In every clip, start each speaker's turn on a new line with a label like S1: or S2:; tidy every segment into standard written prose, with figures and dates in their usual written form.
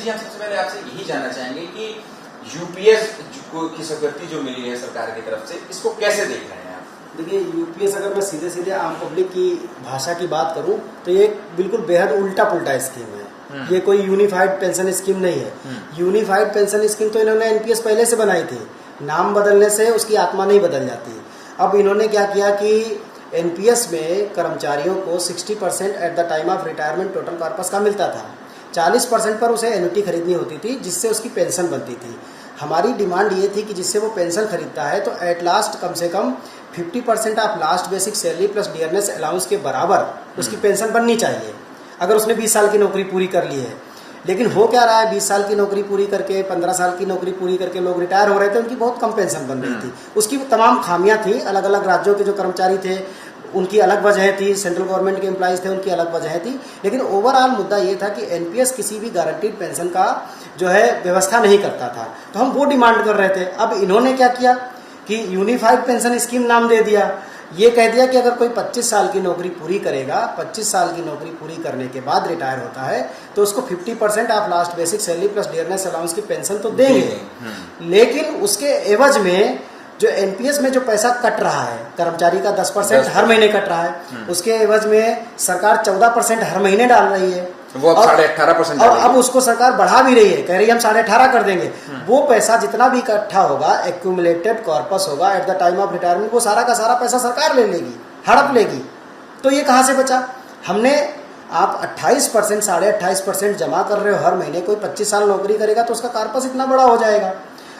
S1: जी, हम सबसे पहले आपसे यही जानना चाहेंगे कि यूपीएस की स्वीकृति जो मिली है सरकार की तरफ से, इसको कैसे देख रहे हैं आप?
S2: देखिए, यूपीएस अगर मैं सीधे सीधे आम पब्लिक की भाषा की बात करूं तो ये बिल्कुल बेहद उल्टा पुल्टा स्कीम है। ये कोई यूनिफाइड पेंशन स्कीम नहीं है। यूनिफाइड पेंशन स्कीम तो इन्होंने एनपीएस पहले से बनाई थी, नाम बदलने से उसकी आत्मा नहीं बदल जाती। अब इन्होंने क्या किया कि एनपीएस में कर्मचारियों को 60% at the time of retirement total corpus का मिलता था, 40% पर उसे एन्युटी खरीदनी होती थी जिससे उसकी पेंशन बनती थी। हमारी डिमांड ये थी कि जिससे वो पेंशन खरीदता है तो एट लास्ट कम से कम 50% of last basic salary plus dearness allowance के बराबर उसकी पेंशन बननी चाहिए अगर उसने 20 साल की नौकरी पूरी कर ली है। लेकिन हो क्या रहा है, 20 साल की नौकरी पूरी करके 15 साल की नौकरी पूरी करके लोग रिटायर हो रहे थे, उनकी बहुत कम पेंशन बन रही थी। उसकी तमाम खामियां थी। अलग अलग राज्यों के जो कर्मचारी थे उनकी अलग वजह थी, सेंट्रल गवर्नमेंट के एम्प्लॉइज थे उनकी अलग वजह थी। लेकिन ओवरऑल मुद्दा ये था कि एनपीएस किसी भी गारंटीड पेंशन का जो है व्यवस्था नहीं करता था, तो हम वो डिमांड कर रहे थे। अब इन्होंने क्या किया कि यूनिफाइड पेंशन स्कीम नाम दे दिया। ये कह दिया कि अगर कोई 25 साल की नौकरी पूरी करेगा, 25 साल की नौकरी पूरी करने के बाद रिटायर होता है तो उसको 50% of last basic salary plus dearness allowance की पेंशन तो देंगे। लेकिन उसके एवज में जो एनपीएस में जो पैसा कट रहा है कर्मचारी का 10% हर महीने कट रहा है, उसके एवज में सरकार 14% हर महीने डाल रही है।
S1: वो अब 18.5%
S2: और अब उसको सरकार बढ़ा भी रही है, कह रही है हम 18.5 कर देंगे। वो पैसा जितना भी इकट्ठा होगा, एक्यूमुलेटेड कॉर्पस होगा at the time of retirement, वो सारा का सारा पैसा सरकार ले लेगी, हड़प लेगी। तो ये कहाँ से बचा? हमने आप 28% 28.5% जमा कर रहे हो हर महीने, कोई 25 साल नौकरी करेगा तो उसका कॉर्पस इतना बड़ा हो जाएगा।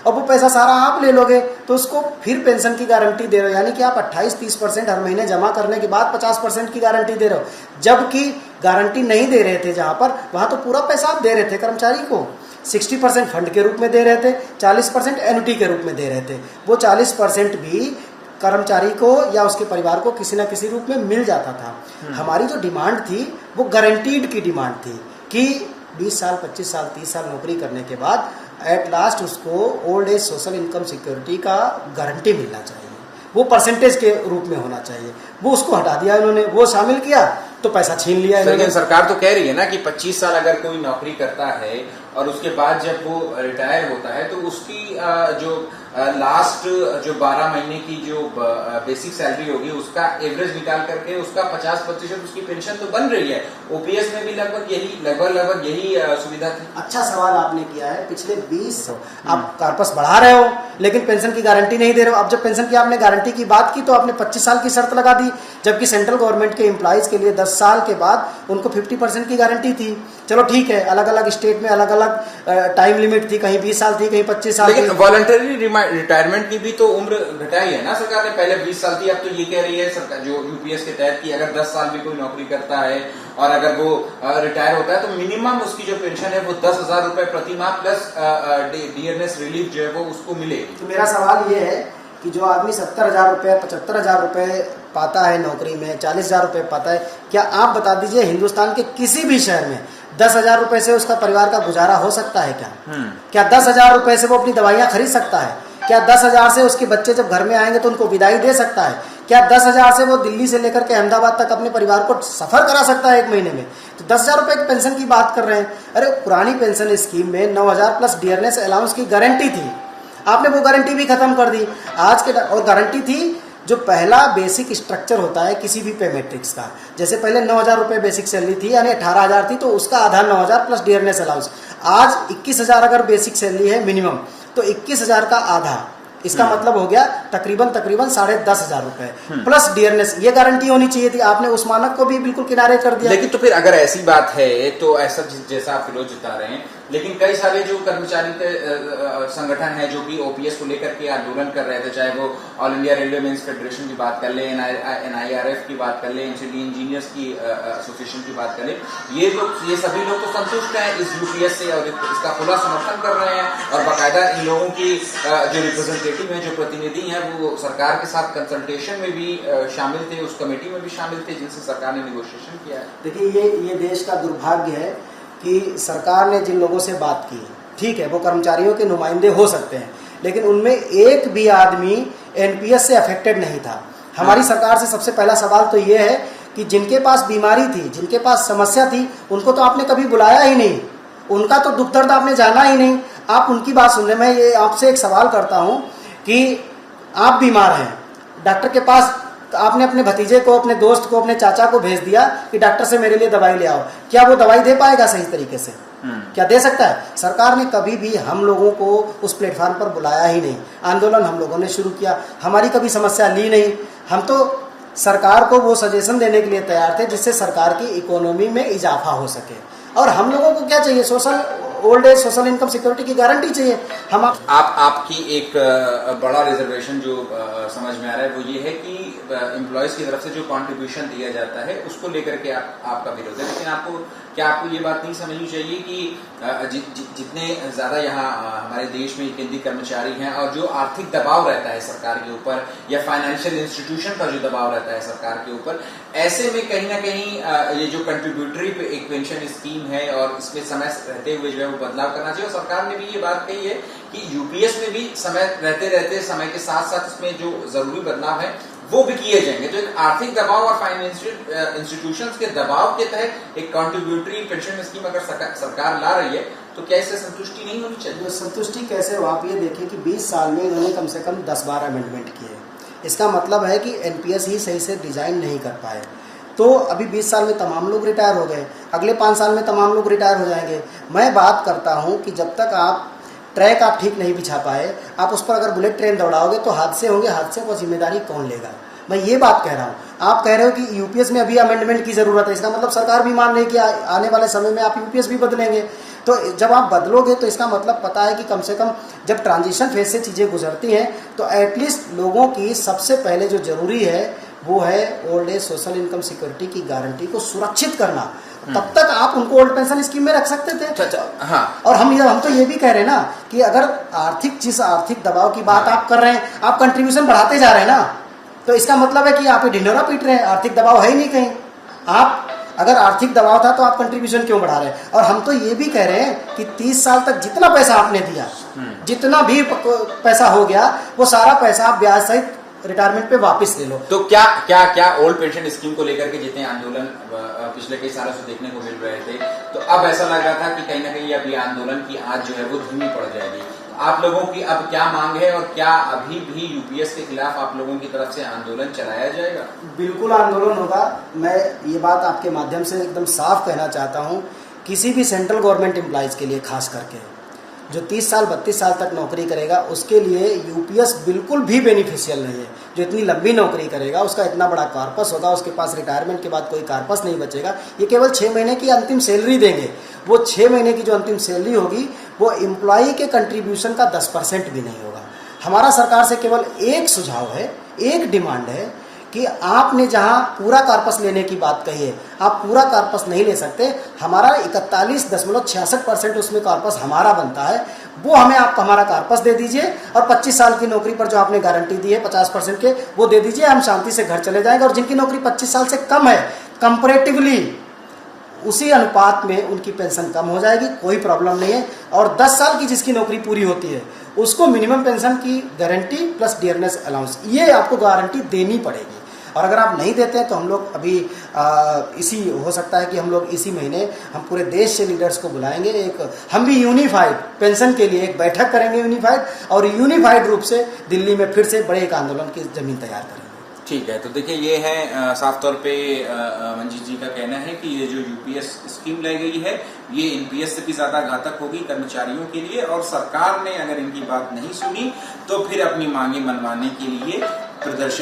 S2: अब वो पैसा सारा आप ले लोगे तो उसको फिर पेंशन की गारंटी दे रहे हो, यानी कि आप 28-30% हर महीने जमा करने के बाद 50% की गारंटी दे रहे हो, जबकि गारंटी नहीं दे रहे थे जहां पर, वहां तो पूरा पैसा आप दे रहे थे कर्मचारी को। 60% फंड के रूप में दे रहे थे, 40% एन्युटी के रूप में दे रहे थे। वो 40% भी कर्मचारी को या उसके परिवार को किसी न किसी रूप में मिल जाता था। हमारी जो डिमांड थी वो गारंटीड की डिमांड थी कि 20 साल 25 साल 30 साल नौकरी करने के बाद एट लास्ट उसको old age social income security का गारंटी मिलना चाहिए, वो परसेंटेज के रूप में होना चाहिए। वो उसको हटा दिया इन्होंने, वो शामिल किया तो पैसा छीन लिया इन्होंने।
S1: लेकिन सरकार तो कह रही है ना कि 25 साल अगर कोई नौकरी करता है और उसके बाद जब वो रिटायर होता है तो उसकी जो लास्ट जो 12 महीने की जो बेसिक सैलरी होगी उसका एवरेज निकाल करके उसका 50% उसकी पेंशन तो बन रही है। ओपीएस में भी लगभग यही सुविधा थी।
S2: अच्छा सवाल आपने किया है। पिछले 20 आप कॉर्पस बढ़ा रहे हो लेकिन पेंशन की गारंटी नहीं दे रहे हो। अब जब पेंशन की आपने गारंटी की बात की तो आपने 25 साल की शर्त लगा दी, जबकि सेंट्रल गवर्नमेंट के एम्प्लॉइज के लिए 10 साल के बाद उनको 50% की गारंटी थी। चलो ठीक है, अलग अलग स्टेट में अलग अलग टाइम लिमिट थी, कहीं 20 साल थी, कहीं 25 साल।
S1: लेकिन वॉलंटरी रिटायरमेंट की भी तो उम्र घटाई है ना सरकार ने। पहले 20 साल थी, अब तो ये कह रही है सरकार जो यूपीएस के तहत कि अगर 10 साल भी कोई नौकरी करता है और अगर वो रिटायर होता है तो मिनिमम उसकी जो पेंशन है वो 10,000 रुपए प्रति माह प्लस डियरनेस रिलीफ जो है वो उसको मिलेगी।
S2: तो मेरा सवाल ये है कि जो आदमी 70,000 रुपए 75,000 रुपए पाता है नौकरी में, 40,000 रुपए पाता है, क्या आप बता दीजिए हिंदुस्तान के किसी भी शहर में 10,000 रुपए से उसका परिवार का गुजारा हो सकता है क्या? क्या 10,000 रुपए से वो अपनी दवाइयां खरीद सकता है? क्या 10,000 से उसके बच्चे जब घर में आएंगे तो उनको विदाई दे सकता है? क्या 10,000 से वो दिल्ली से लेकर के अहमदाबाद तक अपने परिवार को सफर करा सकता है एक महीने में? तो 10,000 रुपए की पेंशन की बात कर रहे हैं। अरे पुरानी पेंशन स्कीम में 9,000 प्लस डियरनेस अलाउंस की गारंटी थी, आपने वो गारंटी भी खत्म कर दी। आज के और गारंटी थी जो पहला बेसिक स्ट्रक्चर होता है किसी भी पे मैट्रिक्स का, जैसे पहले 9,000 रुपए बेसिक सैलरी थी यानी 18,000 थी, तो उसका आधा 9,000 प्लस डियरनेस अलाउंस। आज 21,000 अगर बेसिक सैलरी है मिनिमम तो 21,000 का आधा, इसका मतलब हो गया तकरीबन 10,500 रुपए प्लस डियरनेस। ये गारंटी होनी चाहिए थी, आपने उस मानक को भी बिल्कुल किनारे कर दिया।
S1: लेकिन तो फिर अगर ऐसी बात है तो ऐसा जैसा आप फिरोज जता रहे हैं, लेकिन कई सारे जो कर्मचारी के संगठन है जो कि ओपीएस को लेकर के आंदोलन कर रहे थे, चाहे वो all India railway men's federation की बात कर ले, एनआईआरएफ की बात कर ले, एनसीडी इंजीनियर्स की एसोसिएशन की बात कर ले, ये सभी लोग तो संतुष्ट हैं इस यूपीएस से और इसका खुला समर्थन कर रहे हैं और बाकायदा इन लोगों की जो रिप्रेजेंटेटिव हैं, जो प्रतिनिधि हैं, वो सरकार के साथ कंसल्टेशन में भी शामिल थे, उस कमेटी में भी शामिल थे जिनसे सरकार ने नेगोशिएशन किया है।
S2: देखिए ये देश का दुर्भाग्य है कि सरकार ने जिन लोगों से बात की, ठीक है वो कर्मचारियों के नुमाइंदे हो सकते हैं, लेकिन उनमें एक भी आदमी एनपीएस से अफेक्टेड नहीं था। हमारी सरकार से सबसे पहला सवाल तो ये है कि जिनके पास बीमारी थी, जिनके पास समस्या थी, उनको तो आपने कभी बुलाया ही नहीं। उनका तो दुख दर्द आपने जाना ही नहीं, आप उनकी बात सुन रहे। मैं ये आपसे एक सवाल करता हूं कि आप बीमार हैं, डॉक्टर के पास आपने अपने भतीजे को, अपने दोस्त को, अपने चाचा को भेज दिया कि डॉक्टर से मेरे लिए दवाई ले आओ, क्या वो दवाई दे पाएगा सही तरीके से? क्या दे सकता है? सरकार ने कभी भी हम लोगों को उस प्लेटफॉर्म पर बुलाया ही नहीं। आंदोलन हम लोगों ने शुरू किया, हमारी कभी समस्या ली नहीं। हम तो सरकार को वो सजेशन देने के लिए तैयार थे जिससे सरकार की इकोनॉमी में इजाफा हो सके। और हम लोगों को क्या चाहिए? Old age social income security की गारंटी चाहिए। हम
S1: आपकी एक बड़ा रिजर्वेशन जो समझ में आ रहा है वो ये है कि एम्प्लॉयज की तरफ से जो कंट्रीब्यूशन दिया जाता है उसको लेकर के आपका विरोध है। लेकिन आपको ये बात नहीं समझनी चाहिए कि जितने ज्यादा यहाँ हमारे देश में केंद्रीय कर्मचारी हैं और जो आर्थिक दबाव रहता है सरकार के ऊपर या फाइनेंशियल इंस्टीट्यूशन का जो दबाव रहता है सरकार के ऊपर, ऐसे में कहीं ना कहीं ये जो कंट्रीब्यूटरी एक पेंशन स्कीम है और इसमें समय रहते हुए जो है वो बदलाव करना चाहिए। और सरकार ने भी ये बात कही है कि यूपीएस में भी समय रहते समय के साथ साथ इसमें जो जरूरी बदलाव है वो भी किए जाएंगे। तो एक आर्थिक दबाव और फाइनेंशियल इंस्टीट्यूशंस के दबाव के तहत एक कंट्रीब्यूटरी पेंशन स्कीम अगर सरकार ला रही है तो क्या इससे संतुष्टि नहीं होनी चाहिए?
S2: संतुष्टि कैसे हो? आप ये देखिए कि 20 साल में इन्होंने कम से कम 10-12 अमेंडमेंट किए। इसका मतलब है कि एनपीएस ही सही से डिजाइन नहीं कर पाए। तो अभी 20 साल में तमाम लोग रिटायर हो गए, अगले 5 साल में तमाम लोग रिटायर हो जाएंगे। मैं बात करता हूं कि जब तक आप ट्रैक आप ठीक नहीं बिछा पाए, आप उस पर अगर बुलेट ट्रेन दौड़ाओगे तो हादसे होंगे। हादसे को जिम्मेदारी कौन लेगा? मैं ये बात कह रहा हूँ। आप कह रहे हो कि यूपीएस में अभी अमेंडमेंट की जरूरत है, इसका मतलब सरकार भी मान रही है कि आने वाले समय में आप यूपीएस भी बदलेंगे। तो जब आप बदलोगे तो इसका मतलब पता है कि कम से कम जब ट्रांजिशन फेज से चीजें गुजरती हैं तो एटलीस्ट लोगों की सबसे पहले जो जरूरी है वो है old age social income security की गारंटी को सुरक्षित करना। तब तक आप उनको ओल्ड पेंशन स्कीम में रख सकते थे।
S1: हाँ।
S2: और हम तो ये भी कह रहे हैं ना कि अगर आर्थिक दबाव की बात आप कर रहे हैं, आप कंट्रीब्यूशन बढ़ाते जा रहे हैं ना, तो इसका मतलब है कि आप ढिंढोरा पीट रहे हैं। आर्थिक दबाव है ही नहीं कहीं। आप अगर आर्थिक दबाव था तो आप कंट्रीब्यूशन क्यों बढ़ा रहे हैं? और हम तो ये भी कह रहे हैं कि 30 साल तक जितना पैसा आपने दिया, जितना भी पैसा हो गया, वो सारा पैसा आप ब्याज सहित रिटायरमेंट पे वापस ले लो।
S1: तो क्या ओल्ड पेंशन स्कीम को लेकर के जितने आंदोलन पिछले कई सालों से देखने को मिल रहे थे, तो अब ऐसा लग रहा था कि कहीं ना कहीं अभी आंदोलन की आंच जो है वो धीमी पड़ जाएगी। आप लोगों की अब क्या मांग है और क्या अभी भी यूपीएस के खिलाफ आप लोगों की तरफ से आंदोलन चलाया जाएगा?
S2: बिल्कुल आंदोलन होगा। मैं ये बात आपके माध्यम से एकदम साफ कहना चाहता हूँ, किसी भी सेंट्रल गवर्नमेंट एम्प्लॉयज के लिए खास करके जो 30 साल 32 साल तक नौकरी करेगा उसके लिए यूपीएस बिल्कुल भी बेनिफिशियल नहीं है। जो इतनी लंबी नौकरी करेगा उसका इतना बड़ा कॉर्पस होगा, उसके पास रिटायरमेंट के बाद कोई कॉर्पस नहीं बचेगा। ये केवल 6 महीने की अंतिम सैलरी देंगे। वो 6 महीने की जो अंतिम सैलरी होगी वो एम्प्लॉई के कंट्रीब्यूशन का 10% भी नहीं होगा। हमारा सरकार से केवल एक सुझाव है, एक डिमांड है कि आपने जहां पूरा कॉर्पस लेने की बात कही है, आप पूरा कॉर्पस नहीं ले सकते। हमारा 41.66% उसमें कॉर्पस हमारा बनता है, वो हमें आप हमारा कॉर्पस दे दीजिए और 25 साल की नौकरी पर जो आपने गारंटी दी है 50% के, वो दे दीजिए। हम शांति से घर चले जाएंगे। और जिनकी नौकरी 25 साल से कम है, कंपैरेटिवली उसी अनुपात में उनकी पेंशन कम हो जाएगी, कोई प्रॉब्लम नहीं है। और 10 साल की जिसकी नौकरी पूरी होती है उसको मिनिमम पेंशन की गारंटी प्लस डियरनेस अलाउंस, ये आपको गारंटी देनी पड़ेगी। और अगर आप नहीं देते हैं तो हम लोग अभी हो सकता है कि हम लोग इसी महीने हम पूरे देश से लीडर्स को बुलाएंगे। हम भी यूनिफाइड पेंशन के लिए एक बैठक करेंगे यूनिफाइड, और यूनिफाइड रूप से दिल्ली में फिर से बड़े एक आंदोलन की जमीन तैयार करेंगे।
S1: ठीक है, तो देखिए ये है साफ तौर पे मंजीत जी का कहना है कि ये जो यूपीएस स्कीम लाई गई है ये एनपीएस से भी ज्यादा घातक होगी कर्मचारियों के लिए, और सरकार ने अगर इनकी बात नहीं सुनी तो फिर अपनी मांगे मनवाने के लिए प्रदर्शन